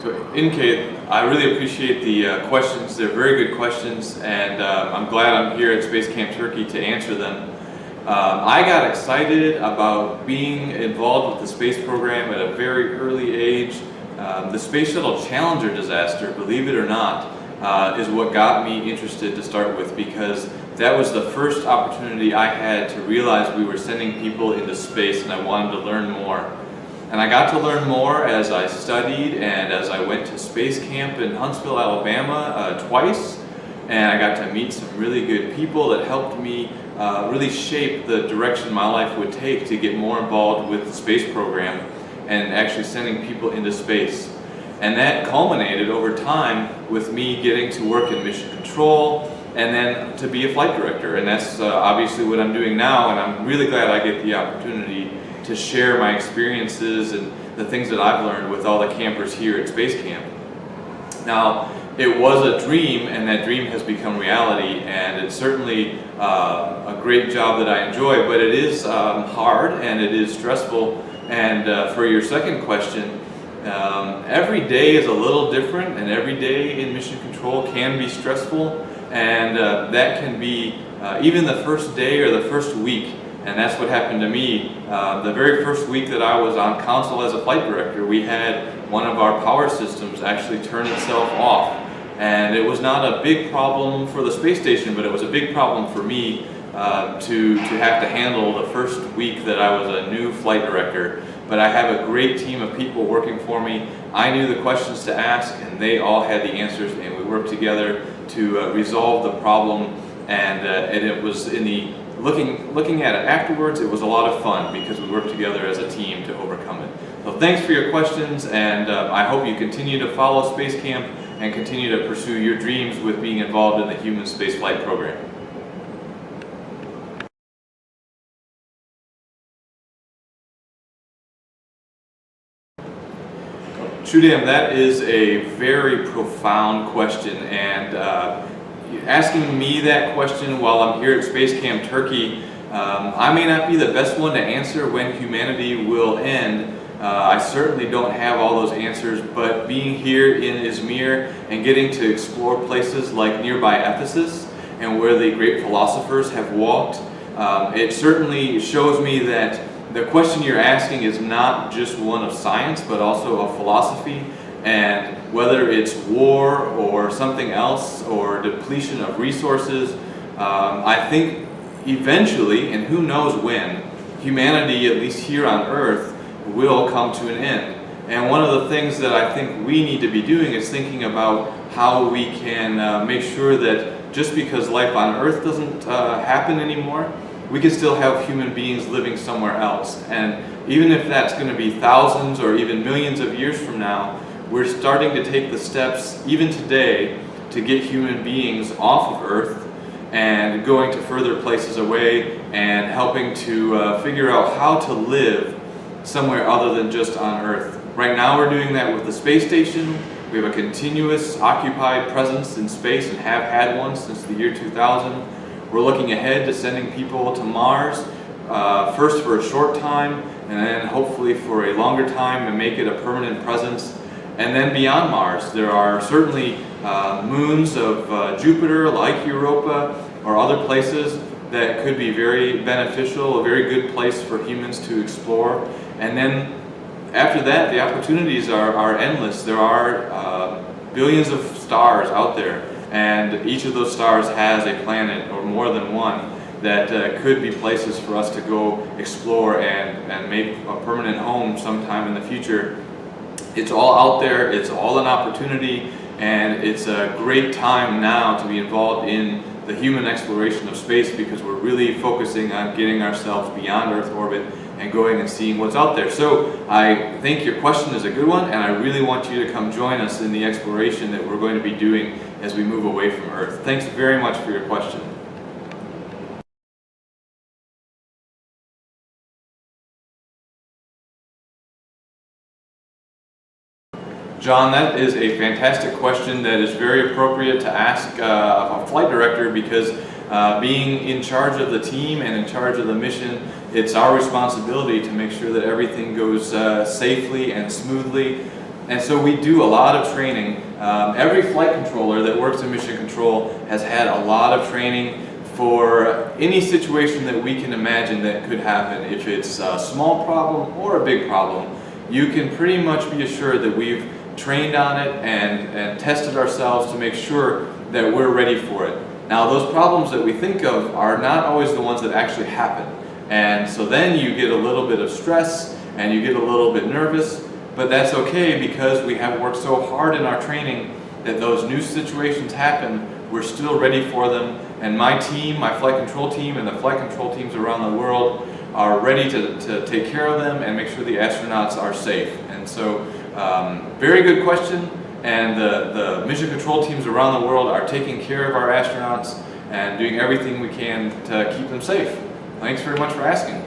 So Kate, I really appreciate the questions. They're very good questions, and I'm glad I'm here at Space Camp Turkey to answer them. I got excited about being involved with the space program at a very early age. The Space Shuttle Challenger disaster, believe it or not, is what got me interested to start with, because that was the first opportunity I had to realize we were sending people into space, and I wanted to learn more. And I got to learn more as I studied and as I went to space camp in Huntsville, Alabama twice, and I got to meet some really good people that helped me really shape the direction my life would take to get more involved with the space program and actually sending people into space. And that culminated over time with me getting to work in mission control and then to be a flight director. And that's obviously what I'm doing now, and I'm really glad I get the opportunity to share my experiences and the things that I've learned with all the campers here at Space Camp. Now, it was a dream, and that dream has become reality, and it's certainly a great job that I enjoy, but it is hard and it is stressful. And for your second question, every day is a little different, and every day in mission control can be stressful, and that can be even the first day or the first week. And that's what happened to me. The very first week that I was on console as a flight director, we had one of our power systems actually turn itself off. And it was not a big problem for the space station, but it was a big problem for me to have to handle the first week that I was a new flight director. But I have a great team of people working for me. I knew the questions to ask, and they all had the answers, and we worked together to resolve the problem. And it was in the looking at it afterwards, it was a lot of fun because we worked together as a team to overcome it. So thanks for your questions, and I hope you continue to follow Space Camp and continue to pursue your dreams with being involved in the human spaceflight program. Shudam, that is a very profound question, and asking me that question while I'm here at Space Camp Turkey, I may not be the best one to answer when humanity will end. I certainly don't have all those answers, but being here in Izmir and getting to explore places like nearby Ephesus and where the great philosophers have walked, it certainly shows me that the question you're asking is not just one of science, but also of philosophy. And whether it's war or something else or depletion of resources, I think eventually, and who knows when, humanity, at least here on Earth, will come to an end. And one of the things that I think we need to be doing is thinking about how we can make sure that just because life on Earth doesn't happen anymore, we can still have human beings living somewhere else. And even if that's going to be thousands or even millions of years from now, we're starting to take the steps, even today, to get human beings off of Earth and going to further places away and helping to figure out how to live somewhere other than just on Earth. Right now we're doing that with the space station. We have a continuous occupied presence in space and have had one since the year 2000. We're looking ahead to sending people to Mars, first for a short time, and then hopefully for a longer time and make it a permanent presence. And then beyond Mars, there are certainly moons of Jupiter, like Europa, or other places that could be very beneficial, a very good place for humans to explore. And then after that, the opportunities are endless. There are billions of stars out there, and each of those stars has a planet, or more than one, that could be places for us to go explore and make a permanent home sometime in the future. It's all out there, it's all an opportunity, and it's a great time now to be involved in the human exploration of space, because we're really focusing on getting ourselves beyond Earth orbit and going and seeing what's out there. So I think your question is a good one, and I really want you to come join us in the exploration that we're going to be doing as we move away from Earth. Thanks very much for your question. John, that is a fantastic question that is very appropriate to ask a flight director, because being in charge of the team and in charge of the mission, it's our responsibility to make sure that everything goes safely and smoothly. And so we do a lot of training. Every flight controller that works in mission control has had a lot of training for any situation that we can imagine that could happen. If it's a small problem or a big problem, you can pretty much be assured that we've trained on it and tested ourselves to make sure that we're ready for it. Now those problems that we think of are not always the ones that actually happen. And so then you get a little bit of stress and you get a little bit nervous, but that's okay because we have worked so hard in our training that those new situations happen, we're still ready for them. And my team, my flight control team and the flight control teams around the world are ready to take care of them and make sure the astronauts are safe. And so, very good question. And the mission control teams around the world are taking care of our astronauts and doing everything we can to keep them safe. Thanks very much for asking.